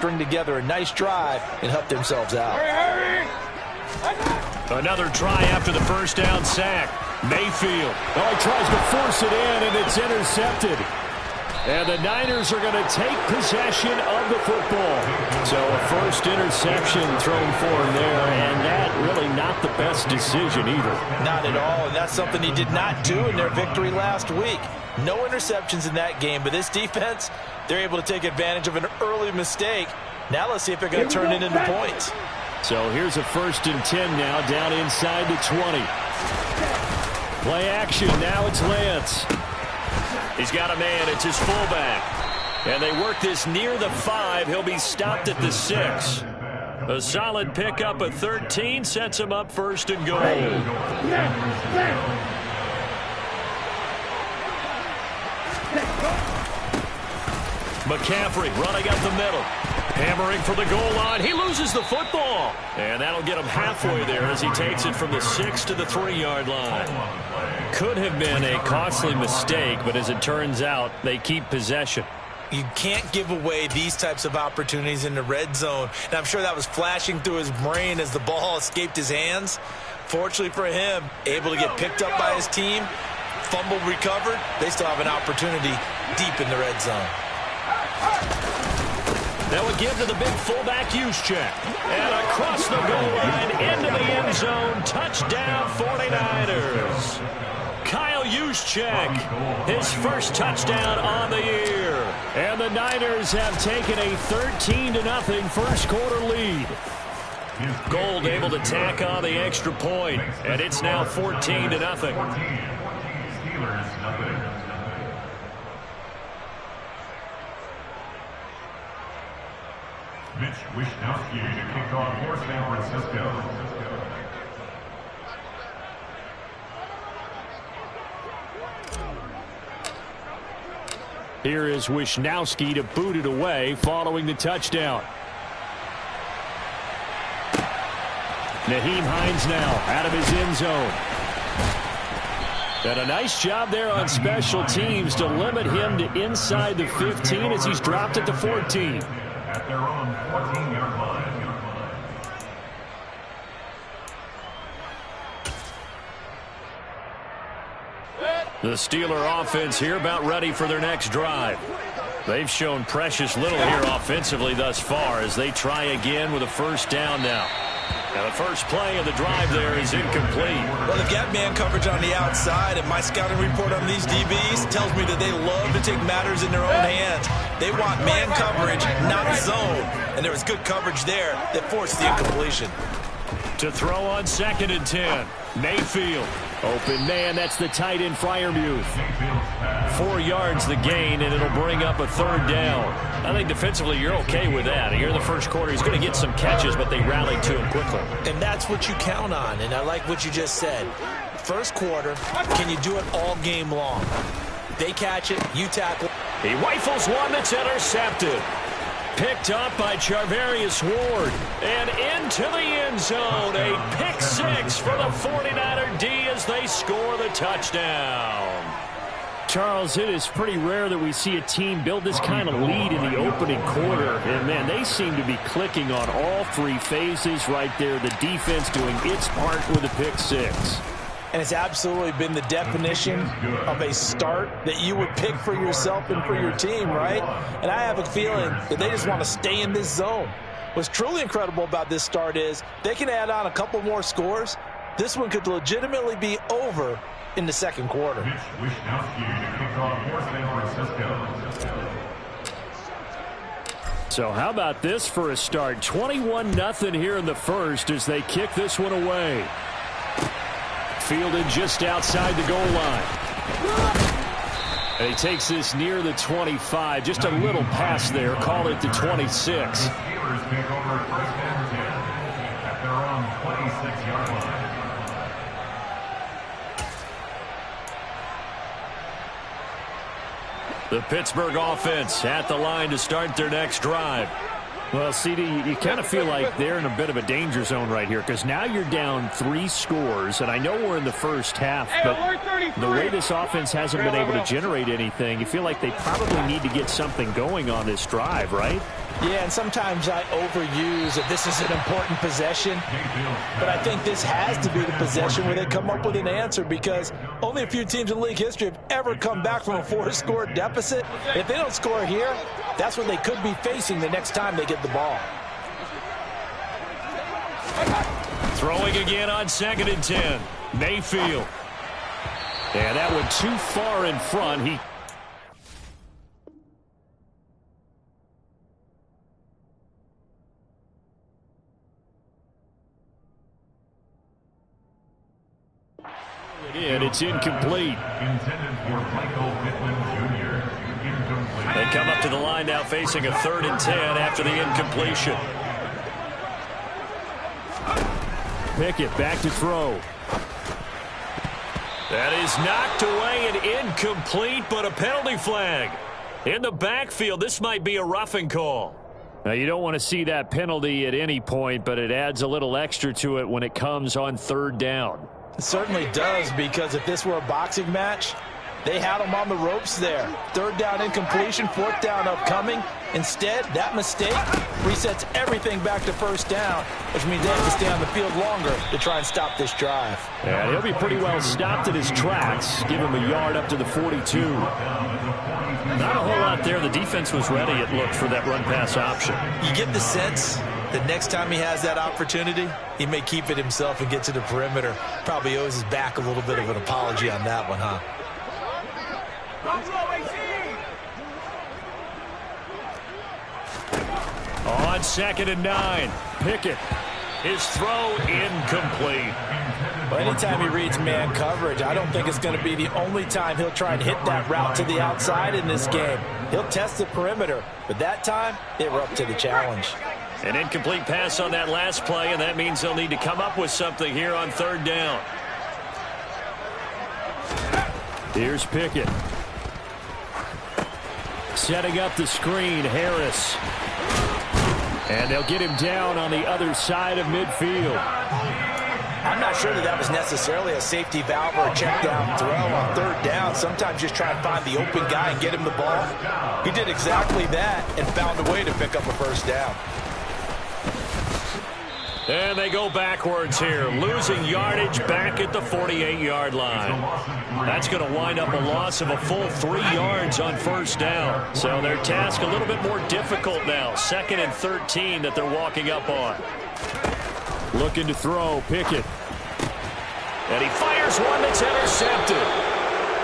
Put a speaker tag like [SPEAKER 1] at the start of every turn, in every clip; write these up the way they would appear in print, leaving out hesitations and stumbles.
[SPEAKER 1] string together a nice drive and help themselves out.
[SPEAKER 2] Another try after the first down sack. Mayfield. Oh, he tries to force it in, and it's intercepted. And the Niners are going to take possession of the football. So a first interception thrown for him there, and that really not the best decision either.
[SPEAKER 1] Not at all, and that's something he did not do in their victory last week. No interceptions in that game, but this defense, they're able to take advantage of an early mistake. Now let's see if they're going to turn it into points.
[SPEAKER 2] So here's a 1st and 10 now, down inside the 20. Play action, now it's Lance. He's got a man, it's his fullback. And they work this near the 5. He'll be stopped at the 6. A solid pickup of 13 sets him up 1st and goal. McCaffrey running up the middle. Hammering for the goal line. He loses the football. And that'll get him halfway there as he takes it from the 6 to the 3-yard line. Could have been a costly mistake, but as it turns out, they keep possession.
[SPEAKER 1] You can't give away these types of opportunities in the red zone. And I'm sure that was flashing through his brain as the ball escaped his hands. Fortunately for him, able to get picked up by his team, fumble recovered. They still have an opportunity deep in the red zone.
[SPEAKER 2] That would give to the big fullback Juszczyk. And across the goal line into the end zone. Touchdown 49ers. Kyle Juszczyk, his first touchdown on the year. And the Niners have taken a 13-0 first quarter lead. Gold able to tack on the extra point, and it's now 14-0.
[SPEAKER 3] Mitch Wishnowsky to kick off for San Francisco.
[SPEAKER 2] Here is Wishnowsky to boot it away following the touchdown. Nyheim Hines now out of his end zone. And a nice job there on special teams to limit him to inside the 15 as he's dropped at the 14.
[SPEAKER 3] At their own 14-yard line.
[SPEAKER 2] The Steeler offense here about ready for their next drive. They've shown precious little here offensively thus far as they try again with a first down now. Now the first play of the drive there is incomplete.
[SPEAKER 1] Well, they've got man coverage on the outside, and my scouting report on these DBs tells me that they love to take matters in their own hands. They want man coverage, not zone. And there was good coverage there that forced the incompletion.
[SPEAKER 2] To throw on 2nd and 10. Mayfield. Open man, that's the tight end Freiermuth. 4 yards the gain, and it'll bring up a 3rd down. I think defensively you're okay with that. Here in the first quarter, he's going to get some catches, but they rallied to him quickly.
[SPEAKER 1] And that's what you count on, and I like what you just said. First quarter, can you do it all game long? They catch it, you tackle.
[SPEAKER 2] He rifles one that's intercepted. Picked up by Charvarius Ward. And into the end zone. A pick 6 for the 49er D as they score the touchdown. Charles, it is pretty rare that we see a team build this kind of lead in the opening quarter. And, man, they seem to be clicking on all 3 phases right there. The defense doing its part with a pick 6.
[SPEAKER 1] And it's absolutely been the definition of a start that you would pick for yourself and for your team, right? And I have a feeling that they just want to stay in this zone. What's truly incredible about this start is they can add on a couple more scores. This one could legitimately be over in the second quarter.
[SPEAKER 3] Mitch Wishnowsky to kick off for San Francisco.
[SPEAKER 2] So how about this for a start? 21-0 here in the first as they kick this one away. Fielded just outside the goal line. And he takes this near the 25. Just a little pass there. Call it the 26.
[SPEAKER 3] Steelers pick over 1st and 10 at their own 26-yard line.
[SPEAKER 2] The Pittsburgh offense at the line to start their next drive. Well, CD, you kind of feel like they're in a bit of a danger zone right here because now you're down 3 scores, and I know we're in the first half, but the way this offense hasn't been able to generate anything, you feel like they probably need to get something going on this drive, right?
[SPEAKER 1] Yeah, and sometimes I overuse that this is an important possession, but I think this has to be the possession where they come up with an answer, because only a few teams in league history have ever come back from a 4-score deficit. If they don't score here, that's what they could be facing the next time they get the ball.
[SPEAKER 2] Throwing again on 2nd and 10. Mayfield. And that went too far in front. It's incomplete. They come up to the line now facing a 3rd and 10 after the incompletion. Pickett back to throw. That is knocked away and incomplete, but a penalty flag. In the backfield, this might be a roughing call. Now, you don't want to see that penalty at any point, but it adds a little extra to it when it comes on 3rd down.
[SPEAKER 1] It certainly does, because if this were a boxing match, they had him on the ropes there. 3rd down incompletion, 4th down upcoming. Instead, that mistake resets everything back to 1st down, which means they have to stay on the field longer to try and stop this drive.
[SPEAKER 2] Yeah, he'll be pretty well stopped at his tracks. Give him a yard up to the 42. Not a whole lot there. The defense was ready, it looked, for that run-pass option.
[SPEAKER 1] You get the sense that next time he has that opportunity, he may keep it himself and get to the perimeter. Probably owes his back a little bit of an apology on that one, huh?
[SPEAKER 2] On 2nd and 9, Pickett. His throw incomplete.
[SPEAKER 1] Well, anytime he reads man coverage, I don't think it's going to be the only time he'll try and hit that route to the outside in this game. He'll test the perimeter, but that time, they were up to the challenge.
[SPEAKER 2] An incomplete pass on that last play, and that means they'll need to come up with something here on 3rd down. Here's Pickett. Setting up the screen, Harris. And they'll get him down on the other side of midfield.
[SPEAKER 1] I'm not sure that that was necessarily a safety valve or a check down throw on 3rd down. Sometimes just try and find the open guy and get him the ball. He did exactly that and found a way to pick up a 1st down.
[SPEAKER 2] And they go backwards here, losing yardage back at the 48-yard line. That's going to wind up a loss of a full 3 yards on 1st down. So their task a little bit more difficult now. 2nd and 13 that they're walking up on. Looking to throw, Pickett. And he fires one that's intercepted.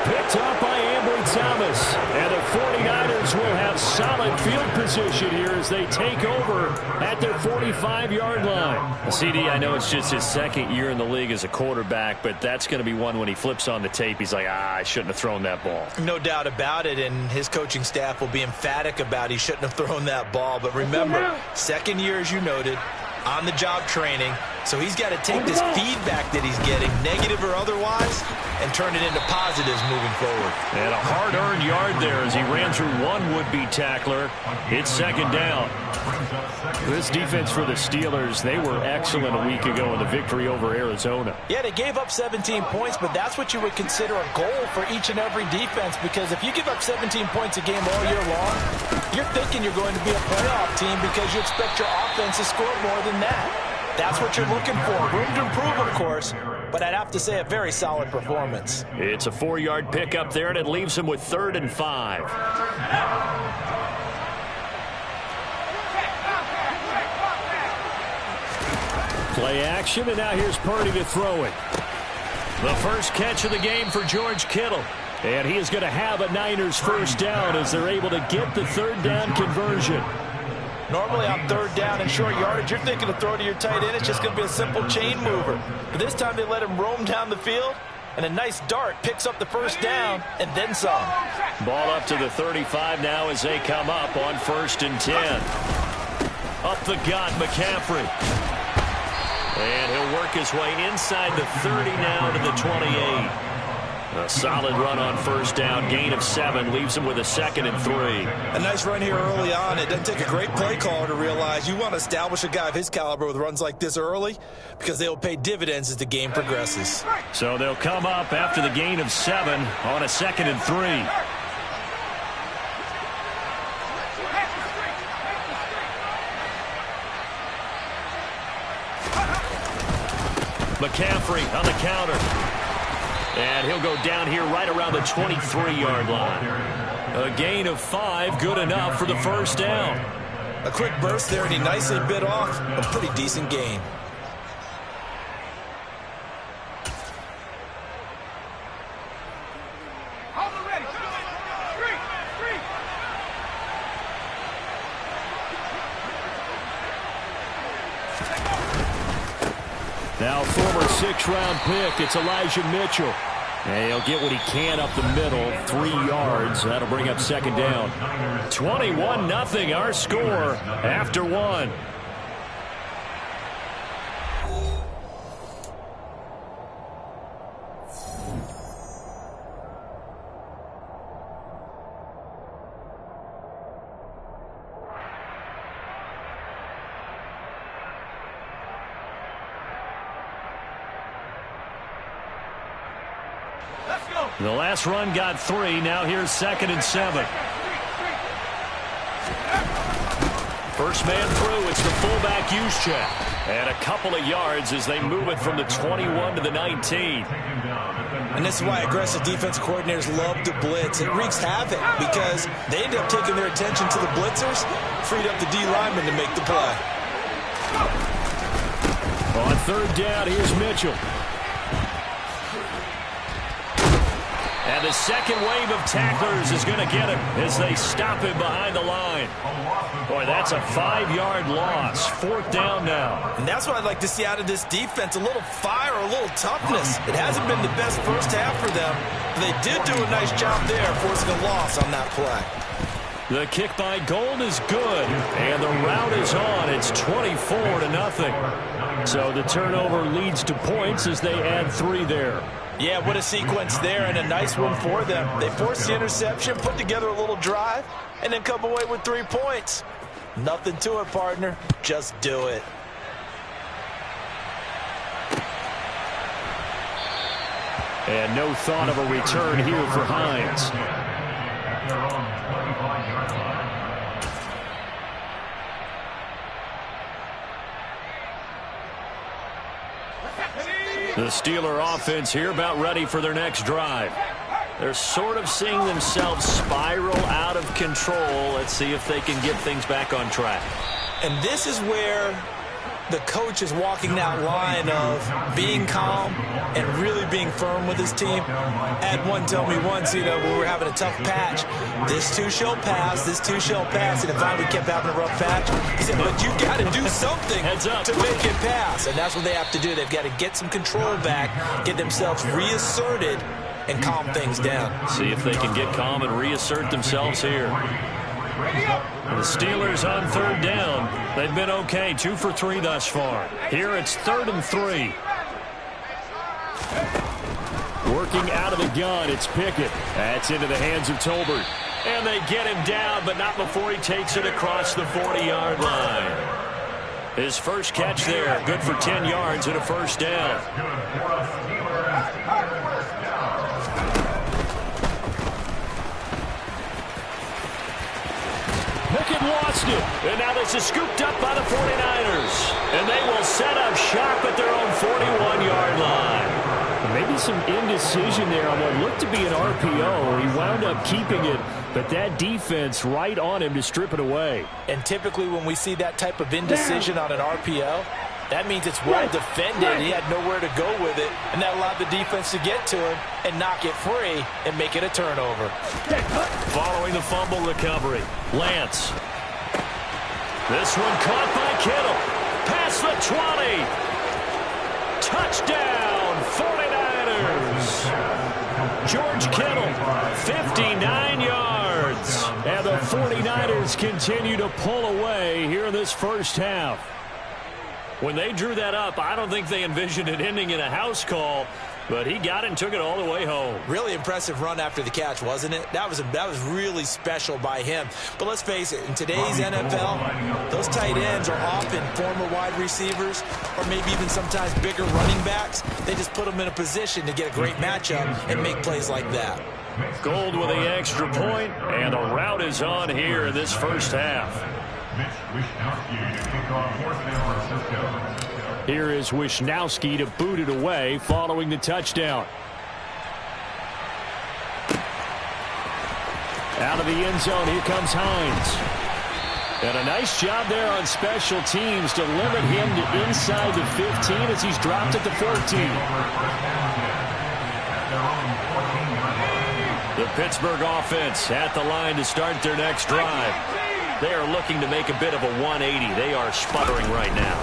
[SPEAKER 2] Picked up by Ambry Thomas. And the 49ers will have solid field position here as they take over at their 45-yard line. CD, I know it's just his 2nd year in the league as a quarterback, but that's going to be one when he flips on the tape. He's like, I shouldn't have thrown that ball.
[SPEAKER 1] No doubt about it, and his coaching staff will be emphatic about he shouldn't have thrown that ball. But remember, 2nd year, as you noted, on-the-job training, so he's got to take this feedback that he's getting, negative or otherwise, and turn it into positives moving forward.
[SPEAKER 2] And a hard-earned yard there as he ran through one would-be tackler. It's 2nd down. This defense for the Steelers, they were excellent a week ago in the victory over Arizona.
[SPEAKER 1] Yeah, they gave up 17 points, but that's what you would consider a goal for each and every defense, because if you give up 17 points a game all year long, you're thinking you're going to be a playoff team because you expect your offense to score more than that. That's what you're looking for. Room to improve, of course, but I'd have to say a very solid performance.
[SPEAKER 2] It's a 4-yard pickup there, and it leaves them with 3rd and 5. Play action, and now here's Purdy to throw it. The first catch of the game for George Kittle. And he is going to have a Niners 1st down as they're able to get the 3rd down conversion.
[SPEAKER 1] Normally on 3rd down and short yardage, you're thinking to throw to your tight end. It's just going to be a simple chain mover. But this time they let him roam down the field, and a nice dart picks up the 1st down and then some.
[SPEAKER 2] Ball up to the 35 now as they come up on 1st and 10. Up the gut, McCaffrey. And he'll work his way inside the 30 now to the 28. A solid run on 1st down, gain of 7, leaves him with a 2nd and 3.
[SPEAKER 1] A nice run here early on. It doesn't take a great play caller to realize you want to establish a guy of his caliber with runs like this early, because they will pay dividends as the game progresses.
[SPEAKER 2] So they'll come up after the gain of 7 on a 2nd and 3. McCaffrey on the counter. And he'll go down here right around the 23-yard line. A gain of 5, good enough for the first down.
[SPEAKER 1] A quick burst there, and he nicely bit off a pretty decent gain.
[SPEAKER 2] Now former 6th-round pick, it's Elijah Mitchell. And he'll get what he can up the middle, 3 yards. That'll bring up second down. 21-0 our score after 1. The last run got 3. Now here's 2nd and 7. First man through. It's the fullback Juszczyk. And a couple of yards as they move it from the 21 to the 19.
[SPEAKER 1] And this is why aggressive defense coordinators love to blitz. It wreaks havoc because they end up taking their attention to the blitzers, freed up the D lineman to make the play.
[SPEAKER 2] On 3rd down, here's Mitchell. And the second wave of tacklers is going to get him as they stop him behind the line. Boy, that's a 5-yard loss. 4th down now.
[SPEAKER 1] And that's what I'd like to see out of this defense. A little fire, a little toughness. It hasn't been the best first half for them. They did do a nice job there, forcing a loss on that play.
[SPEAKER 2] The kick by Gold is good, and the route is on. It's 24-0. So the turnover leads to points as they add 3 there.
[SPEAKER 1] Yeah, what a sequence there, and a nice one for them. They forced the interception, put together a little drive, and then come away with 3 points. Nothing to it, partner. Just do it.
[SPEAKER 2] And no thought of a return here for Hines. The Steeler offense here about ready for their next drive. They're sort of seeing themselves spiral out of control. Let's see if they can get things back on track.
[SPEAKER 1] And this is where the coach is walking that line of being calm and really being firm with his team. Had one tell me once, when we were having a tough patch, this too shall pass, this too shall pass. And if I kept having a rough patch, he said, but you got to do something to make it pass. And that's what they have to do. They've got to get some control back, get themselves reasserted, and calm things down.
[SPEAKER 2] See if they can get calm and reassert themselves here. The Steelers on 3rd down. They've been okay, 2 for 3 thus far. Here it's 3rd and 3. Working out of the gun, it's Pickett. That's into the hands of Tolbert. And they get him down, but not before he takes it across the 40-yard line. His first catch there, good for 10 yards and a first down. Pickett lost it, and now this is scooped up by the 49ers. And they will set up shop at their own 41-yard line. Maybe some indecision there on what looked to be an RPO. He wound up keeping it, but that defense right on him to strip it away.
[SPEAKER 1] And typically when we see that type of indecision on an RPO, that means it's well defended. He had nowhere to go with it, and that allowed the defense to get to him and knock it free and make it a turnover.
[SPEAKER 2] Following the fumble recovery, Lance. This one caught by Kittle. Past the 20. Touchdown, 49ers. George Kittle, 59 yards. And the 49ers continue to pull away here in this first half. When they drew that up, I don't think they envisioned it ending in a house call, but he got it and took it all the way home.
[SPEAKER 1] Really impressive run after the catch, wasn't it? That was really special by him. But let's face it, in today's NFL, those tight ends are often former wide receivers or maybe even sometimes bigger running backs. They just put them in a position to get a great matchup and make plays like that.
[SPEAKER 2] Gold with the extra point, and the route is on here in this first half. Here is Wisnowski to boot it away following the touchdown. Out of the end zone, here comes Hines. And a nice job there on special teams to limit him to inside the 15 as he's dropped at the 14. The Pittsburgh offense at the line to start their next drive. They are looking to make a bit of a 180. They are sputtering right now.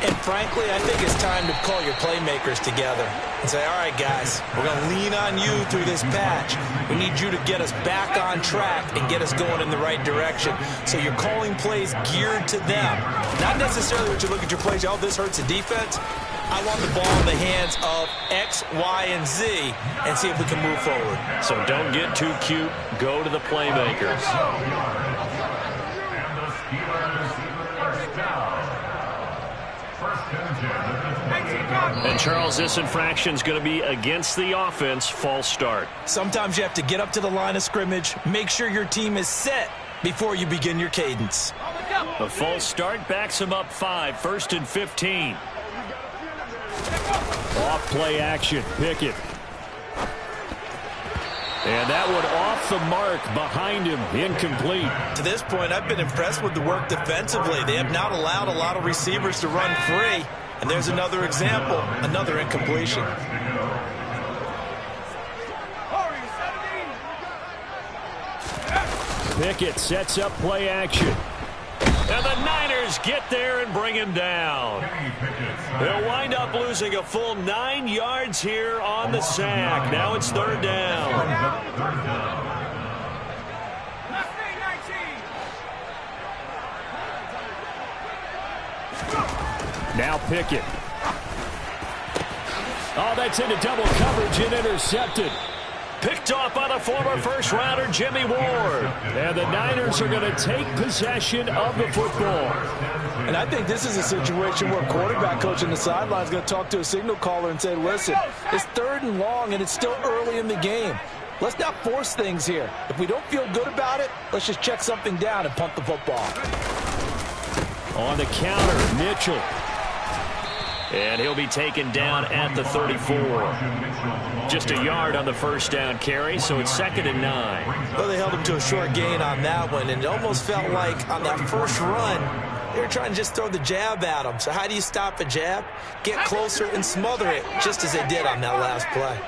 [SPEAKER 1] And frankly, I think it's time to call your playmakers together and say, all right, guys, we're going to lean on you through this patch. We need you to get us back on track and get us going in the right direction. So you're calling plays geared to them. Not necessarily what you look at your plays, oh, this hurts the defense. I want the ball in the hands of X, Y, and Z and see if we can move forward.
[SPEAKER 2] So don't get too cute. Go to the playmakers. And Charles, this infraction is going to be against the offense. False start.
[SPEAKER 1] Sometimes you have to get up to the line of scrimmage, make sure your team is set before you begin your cadence.
[SPEAKER 2] A false start backs him up 5, 1st and 15. Off play action, Pickett. And that one off the mark behind him, incomplete.
[SPEAKER 1] To this point, I've been impressed with the work defensively. They have not allowed a lot of receivers to run free. And there's another example, another incompletion.
[SPEAKER 2] Pickett sets up play action. And the Niners get there and bring him down. They'll wind up losing a full 9 yards here on the sack. Now it's 3rd down. Now Pickett. Oh, that's into double coverage and intercepted. Picked off by the former first-rounder Jimmy Ward. And the Niners are going to take possession of the football.
[SPEAKER 1] And I think this is a situation where a quarterback coach on the sideline is going to talk to a signal caller and say, listen, it's 3rd and long and it's still early in the game. Let's not force things here. If we don't feel good about it, let's just check something down and punt the football.
[SPEAKER 2] On the counter, Mitchell. And he'll be taken down at the 34. Just a yard on the first down carry, so it's 2nd and 9.
[SPEAKER 1] Well, they held him to a short gain on that one, and it almost felt like on that first run, they were trying to just throw the jab at him. So how do you stop a jab? Get closer and smother it, just as they did on that last play.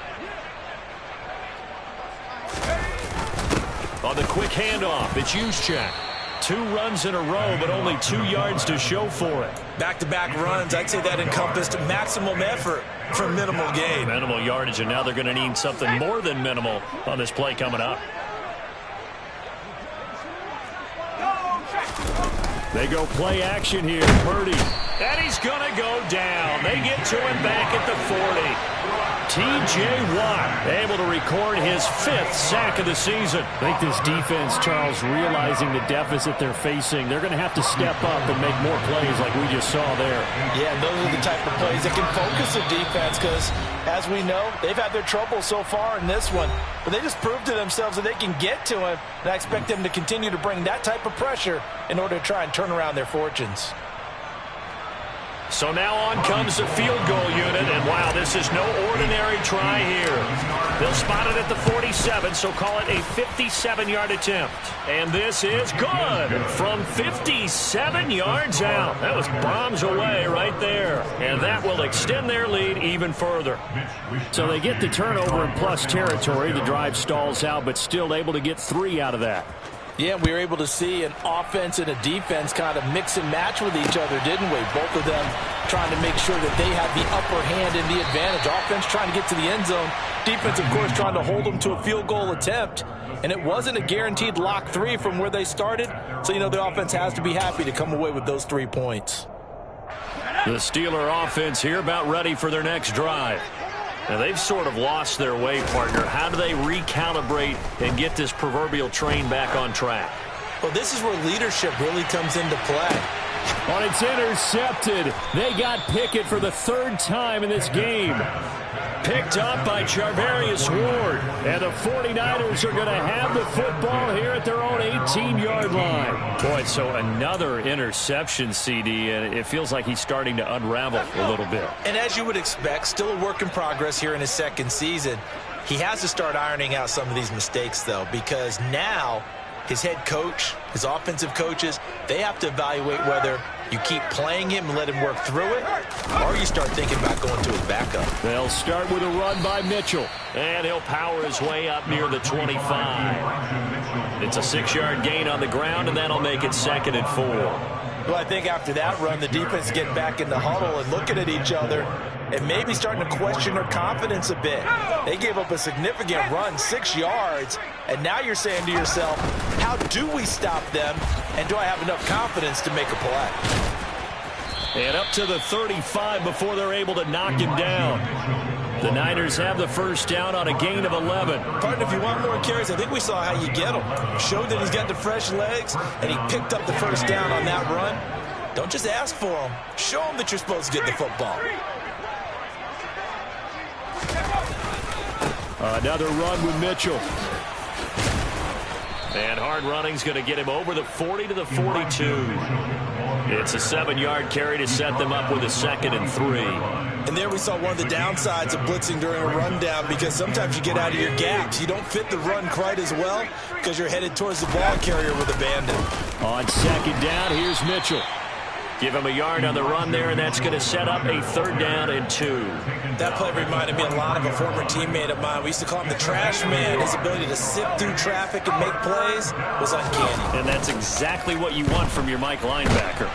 [SPEAKER 2] On the quick handoff, it's Juszczyk. 2 runs in a row, but only 2 yards to show for it.
[SPEAKER 1] Back-to-back runs, I'd say that encompassed maximum effort for minimal gain.
[SPEAKER 2] Minimal yardage, and now they're going to need something more than minimal on this play coming up. They go play action here. Purdy. And he's going to go down. They get to him back at the 40. T.J. Watt able to record his 5th sack of the season.
[SPEAKER 4] I think this defense, Charles, realizing the deficit they're facing, they're going to have to step up and make more plays like we just saw there.
[SPEAKER 1] Yeah, and those are the type of plays that can focus the defense because, as we know, they've had their trouble so far in this one. But they just proved to themselves that they can get to him, and I expect them to continue to bring that type of pressure in order to try and turn around their fortunes.
[SPEAKER 2] So now on comes the field goal unit, and wow, this is no ordinary try here. They'll spot it at the 47, so call it a 57-yard attempt. And this is good from 57 yards out. That was bombs away right there. And that will extend their lead even further.
[SPEAKER 4] So they get the turnover in plus territory. The drive stalls out, but still able to get 3 out of that.
[SPEAKER 1] Yeah, we were able to see an offense and a defense kind of mix and match with each other, didn't we? Both of them trying to make sure that they have the upper hand and the advantage. Offense trying to get to the end zone. Defense, of course, trying to hold them to a field goal attempt. And it wasn't a guaranteed lock 3 from where they started. So, you know, the offense has to be happy to come away with those 3 points.
[SPEAKER 2] The Steeler offense here about ready for their next drive. Now, they've sort of lost their way, partner. How do they recalibrate and get this proverbial train back on track?
[SPEAKER 1] Well, this is where leadership really comes into play.
[SPEAKER 4] Well, it's intercepted. They got Pickett for the 3rd time in this game.
[SPEAKER 2] Picked up by Charvarius Ward. And the 49ers are going to have the football here at their own 18-yard line. Boy, so another interception, CD, and it feels like he's starting to unravel a little bit.
[SPEAKER 1] And as you would expect, still a work in progress here in his second season. He has to start ironing out some of these mistakes, though, because now his head coach, his offensive coaches, they have to evaluate whether you keep playing him and let him work through it, or you start thinking about going to his backup.
[SPEAKER 2] They'll start with a run by Mitchell. And he'll power his way up near the 25. It's a 6-yard gain on the ground, and that'll make it 2nd and 4.
[SPEAKER 1] Well, I think after that run, the defense get back in the huddle and looking at each other and maybe starting to question their confidence a bit. They gave up a significant run, 6 yards, and now you're saying to yourself, how do we stop them, and do I have enough confidence to make a play?
[SPEAKER 2] And up to the 35 before they're able to knock him down. The Niners have the first down on a gain of 11.
[SPEAKER 1] Partner, if you want more carries, I think we saw how you get them. Showed that he's got the fresh legs, and he picked up the first down on that run. Don't just ask for them. Show them that you're supposed to get the football.
[SPEAKER 2] Another run with Mitchell. And hard running's going to get him over the 40 to the 42. It's a 7-yard carry to set them up with a 2nd and 3.
[SPEAKER 1] And there we saw one of the downsides of blitzing during a rundown, because sometimes you get out of your gaps. You don't fit the run quite as well because you're headed towards the ball carrier with abandon.
[SPEAKER 2] On 2nd down, here's Mitchell. Give him a yard on the run there, and that's going to set up a 3rd down and 2.
[SPEAKER 1] That play reminded me a lot of a former teammate of mine. We used to call him the trash man. His ability to sift through traffic and make plays was uncanny.
[SPEAKER 2] And that's exactly what you want from your Mike linebacker.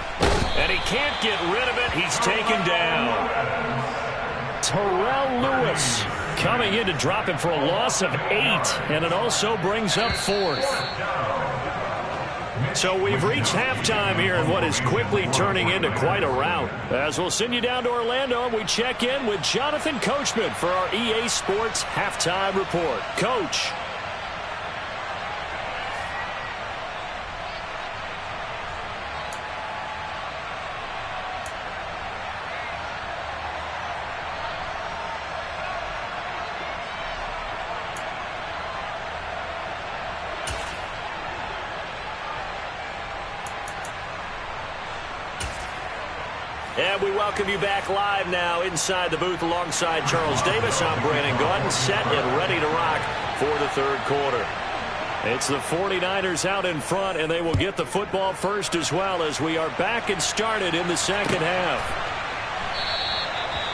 [SPEAKER 2] And he can't get rid of it. He's taken down. Terrell Lewis coming in to drop him for a loss of 8, and it also brings up 4th. So we've reached halftime here in what is quickly turning into quite a rout. As we'll send you down to Orlando, and we check in with Jonathan Coachman for our EA Sports Halftime Report. Coach. And we welcome you back live now inside the booth alongside Charles Davis. I'm Brandon Gordon, set and ready to rock for the 3rd quarter. It's the 49ers out in front, and they will get the football first as well, as we are back and started in the 2nd half.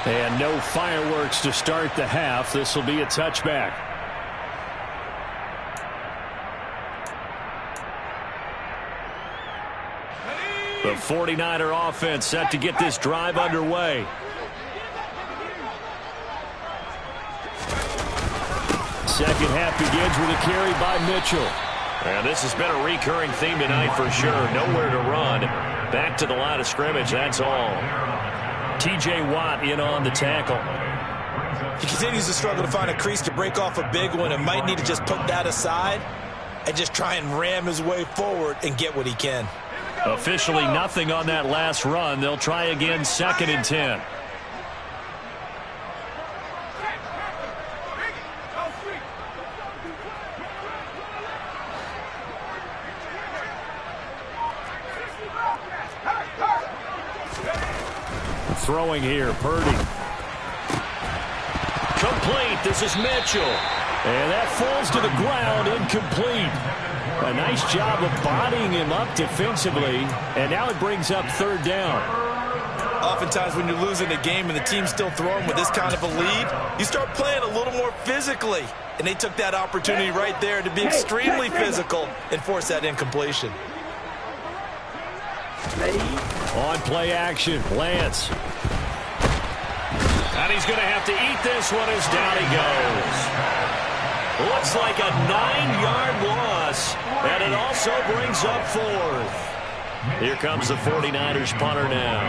[SPEAKER 2] And no fireworks to start the half. This will be a touchback. The 49er offense set to get this drive underway. Second half begins with a carry by Mitchell. And this has been a recurring theme tonight for sure. Nowhere to run. Back to the line of scrimmage, that's all. T.J. Watt in on the tackle.
[SPEAKER 1] He continues to struggle to find a crease to break off a big one, and might need to just put that aside and just try and ram his way forward and get what he can.
[SPEAKER 2] Officially nothing on that last run. They'll try again, 2nd and 10. Throwing here, Purdy. Complete. This is Mitchell. And that falls to the ground, incomplete. A nice job of bodying him up defensively, and now it brings up 3rd down.
[SPEAKER 1] Oftentimes when you're losing a game and the team's still throwing with this kind of a lead, you start playing a little more physically. And they took that opportunity right there to be extremely physical and force that incompletion.
[SPEAKER 2] On play action, Lance. And he's going to have to eat this one as down he goes. Looks like a 9-yard loss, and it also brings up 4th. Here comes the 49ers punter now.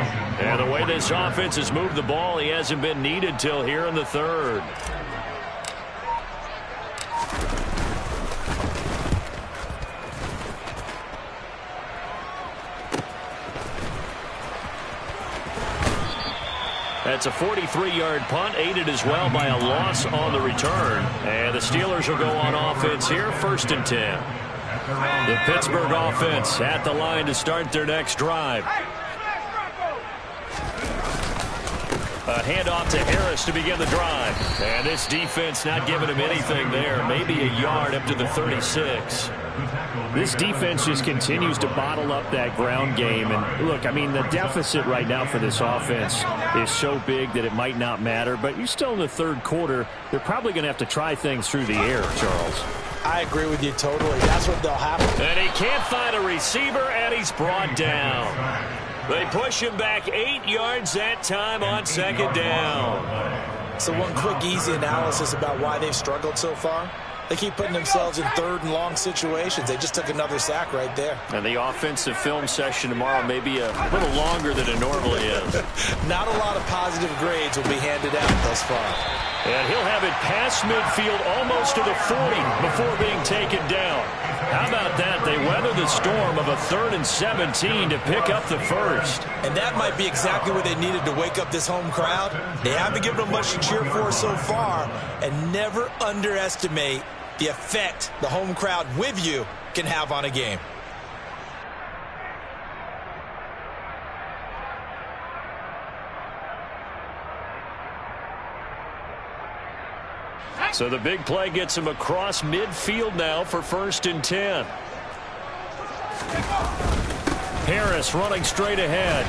[SPEAKER 2] And the way this offense has moved the ball, he hasn't been needed till here in the 3rd. That's a 43-yard punt, aided as well by a loss on the return. And the Steelers will go on offense here, 1st and 10. The Pittsburgh offense at the line to start their next drive. A handoff to Harris to begin the drive. And this defense not giving him anything there. Maybe a yard up to the 36.
[SPEAKER 4] This defense just continues to bottle up that ground game. And look, I mean, the deficit right now for this offense is so big that it might not matter. But you're still in the 3rd quarter. They're probably going to have to try things through the air, Charles.
[SPEAKER 1] I agree with you totally. That's what they'll have to.
[SPEAKER 2] And he can't find a receiver, and he's brought down. They push him back 8 yards that time on 2nd down.
[SPEAKER 1] So one quick, easy analysis about why they've struggled so far. They keep putting themselves in 3rd and long situations. They just took another sack right there.
[SPEAKER 2] And the offensive film session tomorrow may be a little longer than it normally is.
[SPEAKER 1] Not a lot of positive grades will be handed out thus far.
[SPEAKER 2] And he'll have it past midfield almost to the 40 before being taken down. How about that? They weather the storm of a 3rd and 17 to pick up the first.
[SPEAKER 1] And that might be exactly what they needed to wake up this home crowd. They haven't given them much to cheer for so far. And never underestimate the effect the home crowd with you can have on a game.
[SPEAKER 2] So the big play gets him across midfield now for 1st and 10. Harris running straight ahead.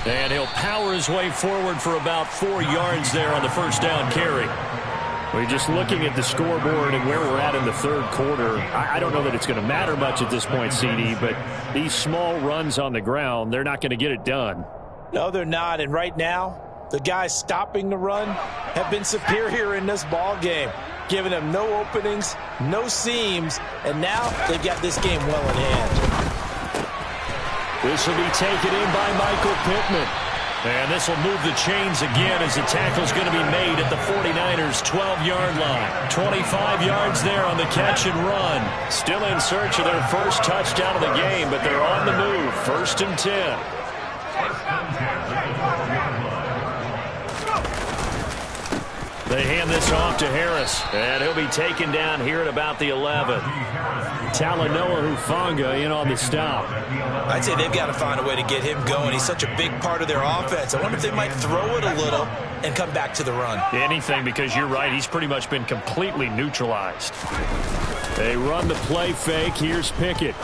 [SPEAKER 2] And he'll power his way forward for about 4 yards there on the 1st down carry.
[SPEAKER 4] We're just looking at the scoreboard and where we're at in the 3rd quarter. I don't know that it's going to matter much at this point, CD, but these small runs on the ground, they're not going to get it done.
[SPEAKER 1] No, they're not. And right now, the guys stopping the run have been superior in this ball game, giving them no openings, no seams, and now they've got this game well in hand.
[SPEAKER 2] This will be taken in by Michael Pittman. And this will move the chains again as the tackle's going to be made at the 49ers' 12-yard line. 25 yards there on the catch and run. Still in search of their first touchdown of the game, but they're on the move. 1st and 10. They hand this off to Harris, and he'll be taken down here at about the 11. Talanoa Hufanga in on the stop.
[SPEAKER 1] I'd say they've got to find a way to get him going. He's such a big part of their offense. I wonder if they might throw it a little and come back to the run.
[SPEAKER 2] Anything, because you're right. He's pretty much been completely neutralized.
[SPEAKER 4] They run the play fake. Here's Pickett.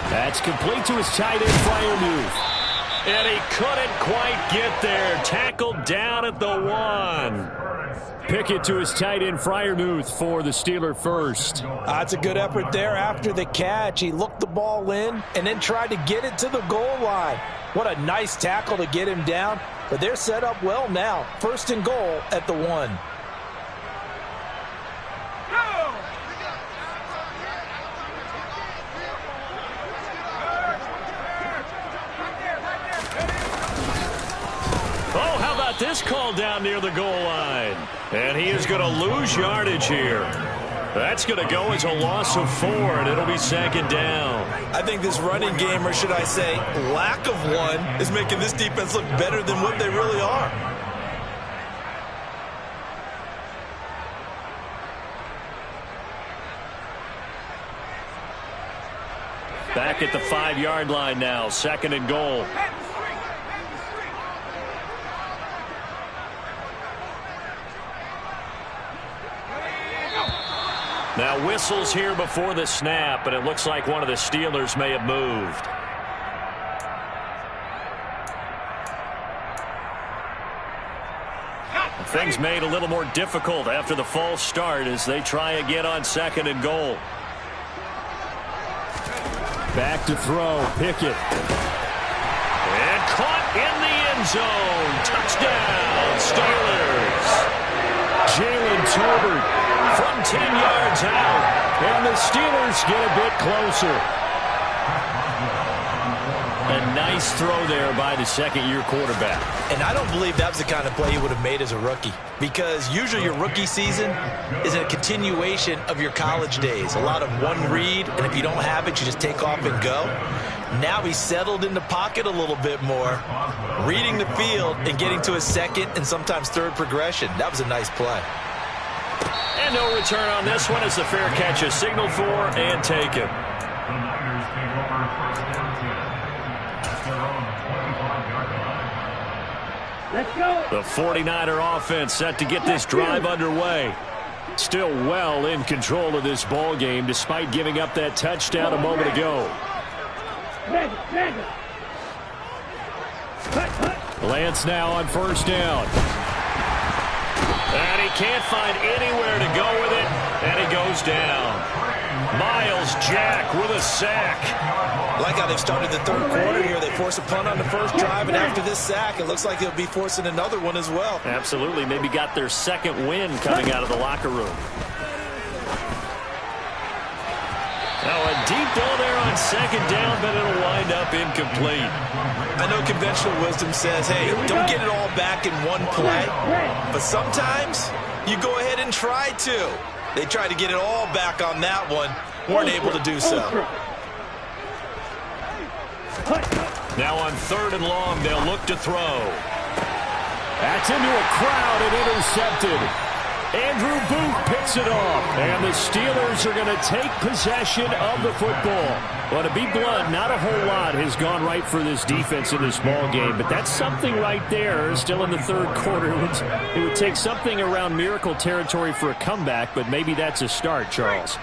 [SPEAKER 4] That's complete to his tight end Freiermuth.
[SPEAKER 2] And he couldn't quite get there. Tackled down at the 1.
[SPEAKER 4] Pickett to his tight end Freiermuth for the Steeler first.
[SPEAKER 1] That's a good effort there after the catch. He looked the ball in and then tried to get it to the goal line. What a nice tackle to get him down. But they're set up well now. 1st and goal at the 1.
[SPEAKER 2] This call down near the goal line. And he is going to lose yardage here. That's going to go as a loss of 4, and it'll be 2nd down.
[SPEAKER 1] I think this running game, or should I say lack of one, is making this defense look better than what they really are.
[SPEAKER 2] Back at the 5-yard line now, 2nd and goal. Now whistles here before the snap, and it looks like one of the Steelers may have moved. Things made a little more difficult after the false start as they try again on 2nd and goal.
[SPEAKER 4] Back to throw, Pickett.
[SPEAKER 2] And caught in the end zone. Touchdown, Steelers.
[SPEAKER 4] Jalen Tolbert
[SPEAKER 2] from 10 yards out,
[SPEAKER 4] and the Steelers get a bit closer.
[SPEAKER 2] A nice throw there by the 2nd-year quarterback.
[SPEAKER 1] And I don't believe that was the kind of play you would have made as a rookie, because usually your rookie season is a continuation of your college days. A lot of one read, and if you don't have it, you just take off and go. Now he's settled in the pocket a little bit more, reading the field and getting to his second and sometimes third progression. That was a nice play.
[SPEAKER 2] And no return on this one as the fair catch is signaled for and taken.
[SPEAKER 3] The Niners take over first and 10 at their own 25-yard line.
[SPEAKER 5] Let's go.
[SPEAKER 2] The 49er offense set to get this drive underway. Still well in control of this ball game despite giving up that touchdown a moment ago. Lance now on first down. And he can't find anywhere to go with it, and he goes down. Miles Jack with a sack.
[SPEAKER 1] Like how they've started the third quarter here. They force a punt on the first drive, and after this sack, it looks like they'll be forcing another one as well.
[SPEAKER 4] Absolutely. Maybe got their second win coming out of the locker room.
[SPEAKER 2] Now a deep ball there on second down, but it'll wind up incomplete.
[SPEAKER 1] I know conventional wisdom says, hey, don't get it all back in one play. But sometimes you go ahead and try to. They tried to get it all back on that one. Weren't able to do so.
[SPEAKER 2] Now on third and long, they'll look to throw.
[SPEAKER 4] That's into a crowd and intercepted. Andrew Booth picks it off, and the Steelers are going to take possession of the football. Well, to be blunt, not a whole lot has gone right for this defense in this ball game, but that's something right there. Still in the third quarter. It would take something around miracle territory for a comeback, but maybe that's a start, Charles.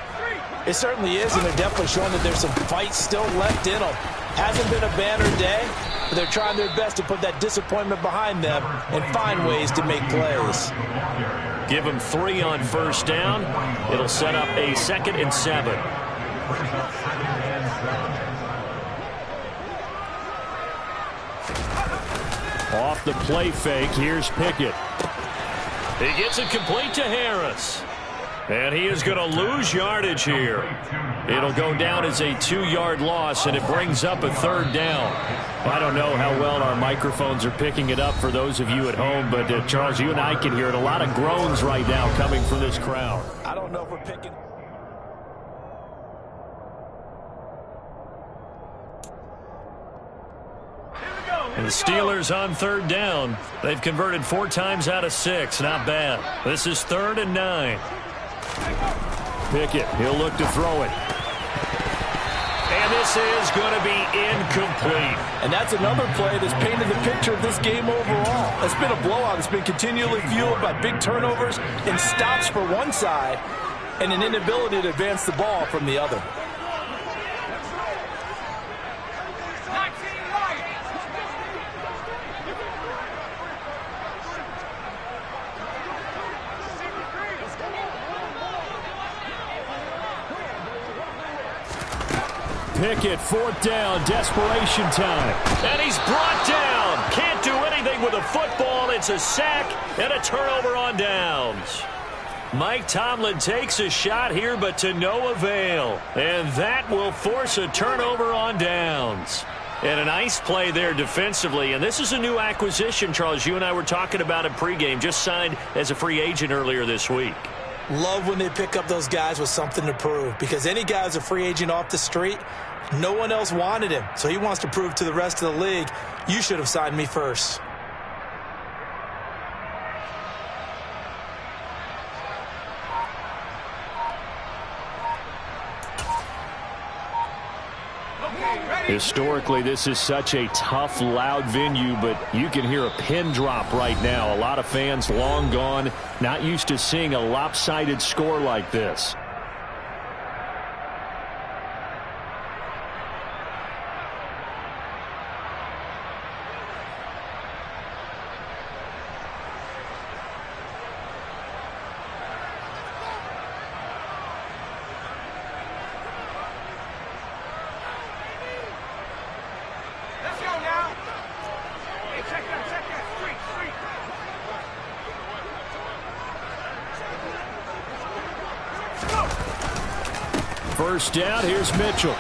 [SPEAKER 1] It certainly is, and they're definitely showing that there's some fight still left in them. Hasn't been a banner day, but they're trying their best to put that disappointment behind them and find ways to make plays.
[SPEAKER 2] Give them 3 on first down. It'll set up a 2nd and 7.
[SPEAKER 4] Off the play fake, here's Pickett.
[SPEAKER 2] He gets it complete to Harris. And he is going to lose yardage here. It'll go down as a 2-yard loss, and it brings up a 3rd down.
[SPEAKER 4] I don't know how well our microphones are picking it up for those of you at home, but Charles, you and I can hear it. A lot of groans right now coming from this crowd.
[SPEAKER 1] I don't know if we're picking.
[SPEAKER 2] And the Steelers on 3rd down. They've converted 4 times out of 6. Not bad. This is 3rd and 9.
[SPEAKER 4] Pickett, he'll look to throw it.
[SPEAKER 2] And this is going to be incomplete.
[SPEAKER 1] And that's another play that's painted the picture of this game overall. It's been a blowout. It's been continually fueled by big turnovers and stops for one side and an inability to advance the ball from the other.
[SPEAKER 4] Pickett, 4th down, desperation time.
[SPEAKER 2] And he's brought down. Can't do anything with a football. It's a sack and a turnover on downs. Mike Tomlin takes a shot here, but to no avail. And that will force a turnover on downs. And a nice play there defensively. And this is a new acquisition, Charles. You and I were talking about it pregame. Just signed as a free agent earlier this week.
[SPEAKER 1] Love when they pick up those guys with something to prove, because any guy's a free agent off the street, no one else wanted him. So he wants to prove to the rest of the league, you should have signed me first.
[SPEAKER 4] Historically, this is such a tough, loud venue, but you can hear a pin drop right now. A lot of fans long gone, not used to seeing a lopsided score like this. First down, here's Mitchell.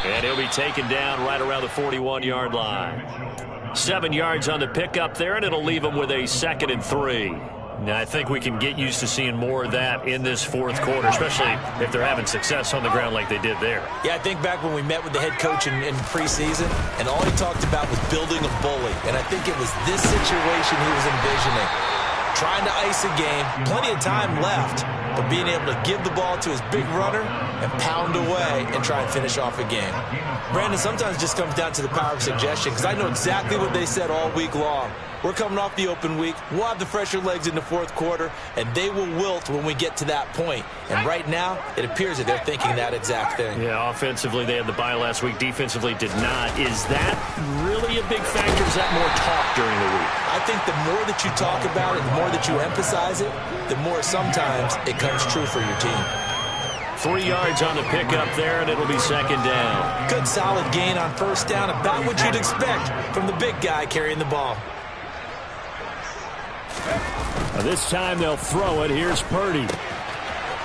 [SPEAKER 2] And he'll be taken down right around the 41-yard line. 7 yards on the pickup there, and it'll leave him with a 2nd and 3. Now, I think we can get used to seeing more of that in this fourth quarter, especially if they're having success on the ground like they did there.
[SPEAKER 1] Yeah, I think back when we met with the head coach in preseason, and all he talked about was building a bully. And I think it was this situation he was envisioning. Trying to ice a game, plenty of time left, but being able to give the ball to his big runner and pound away and try and finish off a game. Brandon, sometimes it just comes down to the power of suggestion, because I know exactly what they said all week long. We're coming off the open week. We'll have the fresher legs in the fourth quarter, and they will wilt when we get to that point. And right now, it appears that they're thinking that exact thing.
[SPEAKER 2] Yeah, offensively, they had the bye last week. Defensively, did not. Is that really a big factor? Is that more talk during the week?
[SPEAKER 1] I think the more that you talk about it, the more that you emphasize it, the more sometimes it comes true for your team.
[SPEAKER 2] 3 yards on the pickup there, and it'll be second down.
[SPEAKER 1] Good solid gain on first down, about what you'd expect from the big guy carrying the ball.
[SPEAKER 4] This time they'll throw it. Here's Purdy.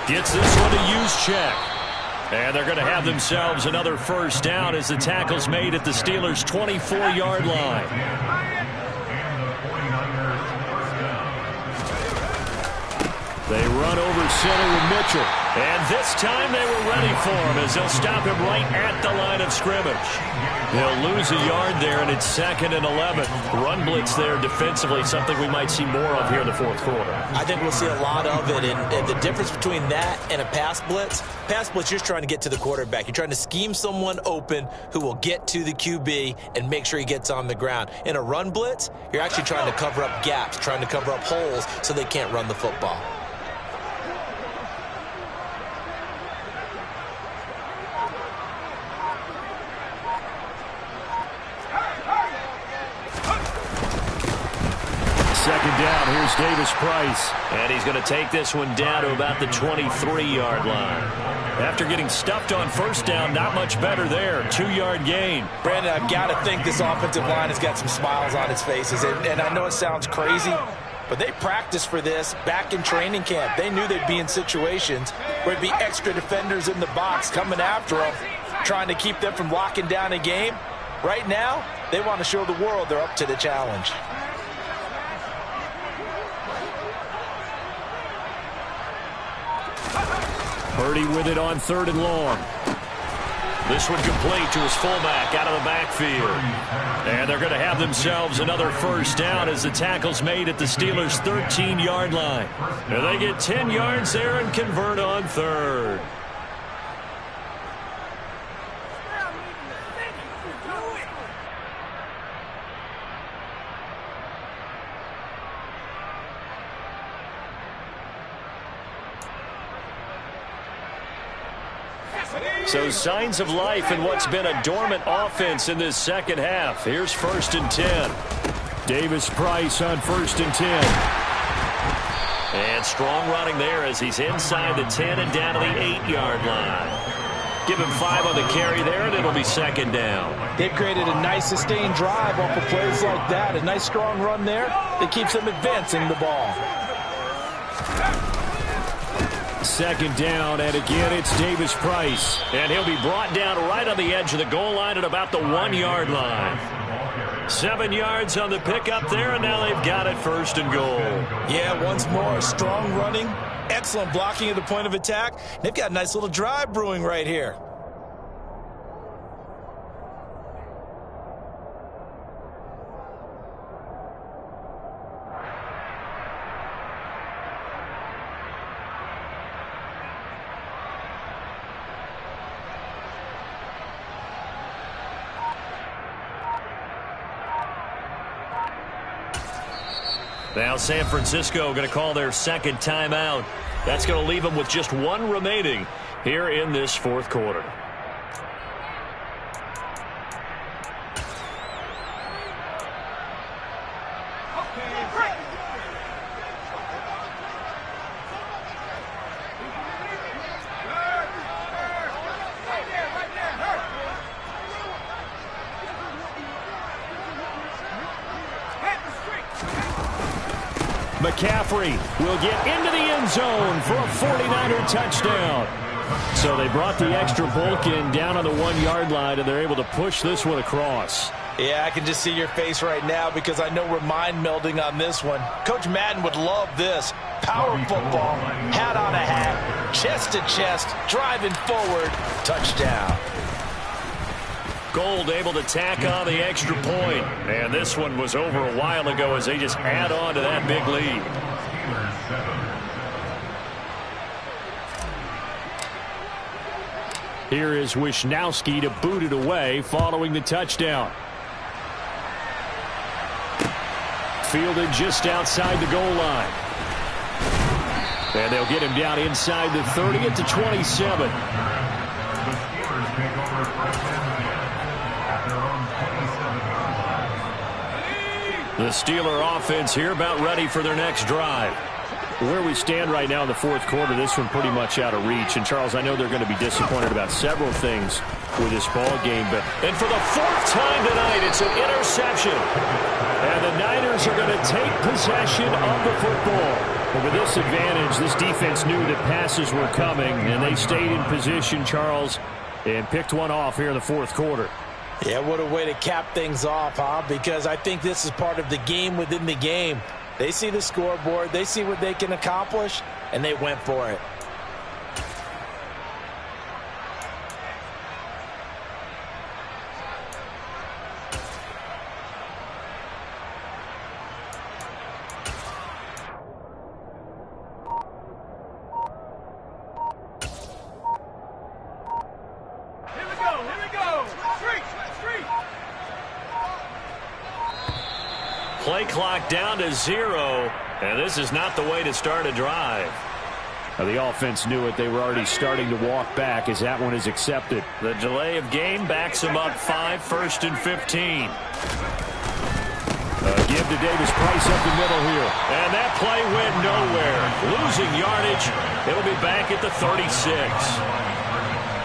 [SPEAKER 2] Gets this one to Juszczyk. And they're going to have themselves another first down as the tackle's made at the Steelers' 24-yard line.
[SPEAKER 4] They run over center with Mitchell.
[SPEAKER 2] And this time they were ready for him as they'll stop him right at the line of scrimmage. They'll lose a yard there, and it's 2nd and 11. Run blitz there defensively, something we might see more of here in the fourth quarter.
[SPEAKER 1] I think we'll see a lot of it, and the difference between that and a pass blitz, you're just trying to get to the quarterback. You're trying to scheme someone open who will get to the QB and make sure he gets on the ground. In a run blitz, you're actually trying to cover up gaps, trying to cover up holes so they can't run the football.
[SPEAKER 4] Second down, here's Davis Price.
[SPEAKER 2] And he's going to take this one down to about the 23-yard line. After getting stuffed on first down, not much better there. 2-yard gain.
[SPEAKER 1] Brandon, I've got to think this offensive line has got some smiles on its faces. And I know it sounds crazy, but they practiced for this back in training camp. They knew they'd be in situations where it'd be extra defenders in the box coming after them, trying to keep them from locking down a game. Right now, they want to show the world they're up to the challenge.
[SPEAKER 4] Purdy with it on 3rd and long.
[SPEAKER 2] This one complete to his fullback out of the backfield. And they're going to have themselves another first down as the tackle's made at the Steelers' 13-yard line. And they get 10 yards there and convert on 3rd. So signs of life in what's been a dormant offense in this second half. Here's 1st and 10.
[SPEAKER 4] Davis Price on 1st and 10.
[SPEAKER 2] And strong running there as he's inside the 10 and down to the 8-yard line. Give him 5 on the carry there, and it'll be second down.
[SPEAKER 1] They've created a nice sustained drive off of plays like that. A nice strong run there that keeps them advancing the ball.
[SPEAKER 4] 2nd down, and again it's Davis Price.
[SPEAKER 2] And he'll be brought down right on the edge of the goal line at about the 1-yard line. 7 yards on the pickup there, and now they've got it 1st and goal.
[SPEAKER 1] Yeah, once more, strong running, excellent blocking at the point of attack. They've got a nice little drive brewing right here.
[SPEAKER 2] Now San Francisco going to call their second timeout. That's going to leave them with just 1 remaining here in this fourth quarter.
[SPEAKER 4] McCaffrey will get into the end zone for a 49er touchdown. So they brought the extra bulk in down on the 1-yard line, and they're able to push this one across.
[SPEAKER 1] Yeah, I can just see your face right now because I know we're mind melding on this one. Coach Madden would love this. Power football, hat on a hat, chest to chest, driving forward, touchdown.
[SPEAKER 2] Gold able to tack on the extra point. And this one was over a while ago as they just add on to that big lead.
[SPEAKER 4] Here is Wisnowski to boot it away following the touchdown. Fielded just outside the goal line. And they'll get him down inside the 30 at the 27. The Steeler offense here about ready for their next drive. Where we stand right now in the fourth quarter, this one pretty much out of reach. And, Charles, I know they're going to be disappointed about several things with this ball game.
[SPEAKER 2] And for the fourth time tonight, it's an interception.
[SPEAKER 4] And the Niners are going to take possession of the football. And with this advantage, this defense knew that passes were coming, and they stayed in position, Charles, and picked one off here in the fourth quarter.
[SPEAKER 1] Yeah, what a way to cap things off, huh? Because I think this is part of the game within the game. They see the scoreboard, they see what they can accomplish, and they went for it.
[SPEAKER 2] Play clock down to 0, and this is not the way to start a drive.
[SPEAKER 4] The offense knew it. They were already starting to walk back as that one is accepted.
[SPEAKER 2] The delay of game backs them up 5, 1st and 15.
[SPEAKER 4] Give to Davis Price up the middle here.
[SPEAKER 2] And that play went nowhere. Losing yardage. It'll be back at the 36.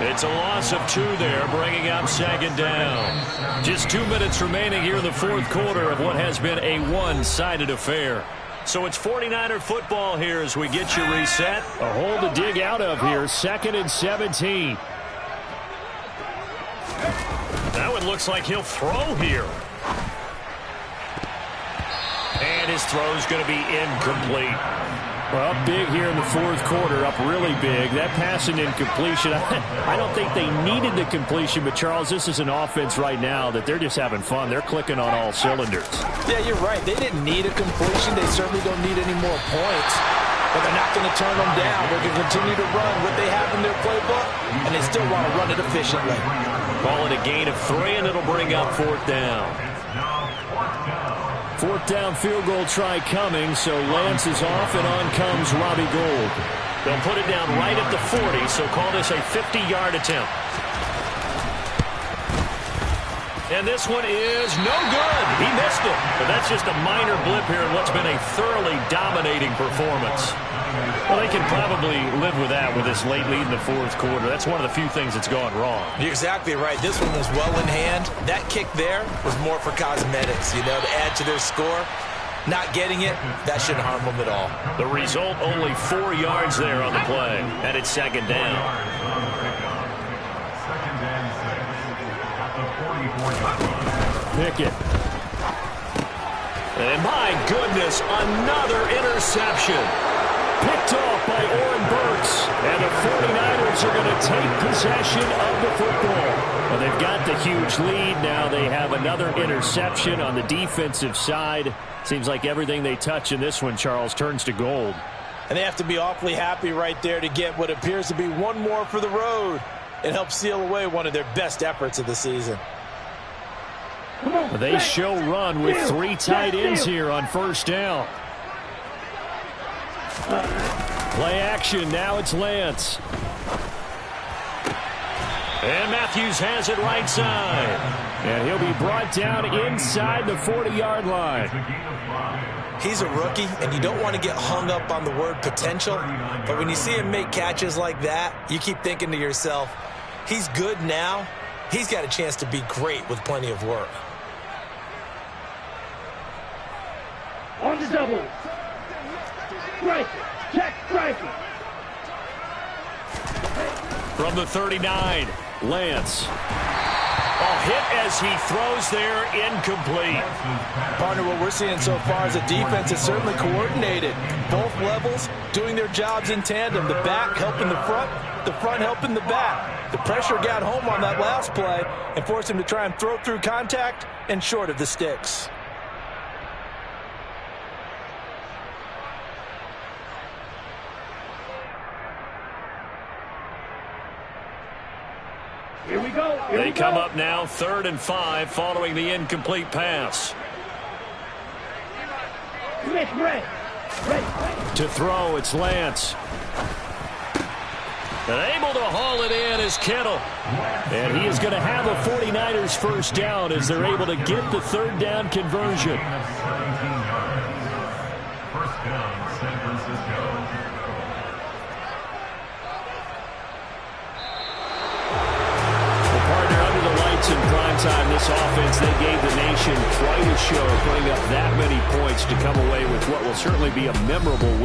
[SPEAKER 2] It's a loss of 2 there, bringing up 2nd down. Just 2 minutes remaining here in the fourth quarter of what has been a one-sided affair. So it's 49er football here as we get you reset.
[SPEAKER 4] A hole to dig out of here, 2nd and 17.
[SPEAKER 2] That one looks like he'll throw here. And his throw's going to be incomplete.
[SPEAKER 4] Well, big here in the fourth quarter, up really big. That pass and incompletion, I don't think they needed the completion, but, Charles, this is an offense right now that they're just having fun. They're clicking on all cylinders.
[SPEAKER 1] Yeah, you're right. They didn't need a completion. They certainly don't need any more points, but they're not going to turn them down. They're going to continue to run what they have in their playbook, and they still want to run it efficiently.
[SPEAKER 2] Call it a gain of 3, and it'll bring up 4th down.
[SPEAKER 4] 4th down field goal try coming, so Lance is off, and on comes Robbie Gould.
[SPEAKER 2] They'll put it down right at the 40, so call this a 50-yard attempt. And this one is no good. He missed it. But that's just a minor blip here in what's been a thoroughly dominating performance. Well, they can probably live with that with this late lead in the fourth quarter. That's one of the few things that's gone wrong.
[SPEAKER 1] You're exactly right. This one was well in hand. That kick there was more for cosmetics, to add to their score. Not getting it, that shouldn't harm them at all.
[SPEAKER 2] The result, only 4 yards there on the play. And it's 2nd down.
[SPEAKER 4] Pickett.
[SPEAKER 2] And my goodness, another interception.
[SPEAKER 4] Picked off by Oren Burks. And the 49ers are going to take possession of the football. Well, they've got the huge lead. Now they have another interception on the defensive side. Seems like everything they touch in this one, Charles, turns to gold.
[SPEAKER 1] And they have to be awfully happy right there to get what appears to be one more for the road. It helps seal away one of their best efforts of the season.
[SPEAKER 4] They show run with 3 tight ends here on 1st down. Play action. Now it's Lance.
[SPEAKER 2] And Matthews has it right side.
[SPEAKER 4] And he'll be brought down inside the 40-yard line.
[SPEAKER 1] He's a rookie, and you don't want to get hung up on the word potential. But when you see him make catches like that, you keep thinking to yourself, he's good now. He's got a chance to be great with plenty of work.
[SPEAKER 5] On the double. Right. Check. Right.
[SPEAKER 4] From the 39, Lance.
[SPEAKER 2] A hit as he throws there, incomplete.
[SPEAKER 1] Partner, what we're seeing so far is the defense is certainly coordinated. Both levels doing their jobs in tandem. The back helping the front helping the back. The pressure got home on that last play and forced him to try and throw through contact and short of the sticks.
[SPEAKER 5] Here we go.
[SPEAKER 2] They come up now 3rd and 5 following the incomplete pass.
[SPEAKER 5] Smith, Red.
[SPEAKER 2] To throw, it's Lance. And able to haul it in is Kittle. And he is going to have a 49ers first down as they're able to get the 3rd down conversion.
[SPEAKER 3] First down, San Francisco.
[SPEAKER 2] In prime time, this offense, they gave the nation quite a show, putting up that many points to come away with what will certainly be a memorable win.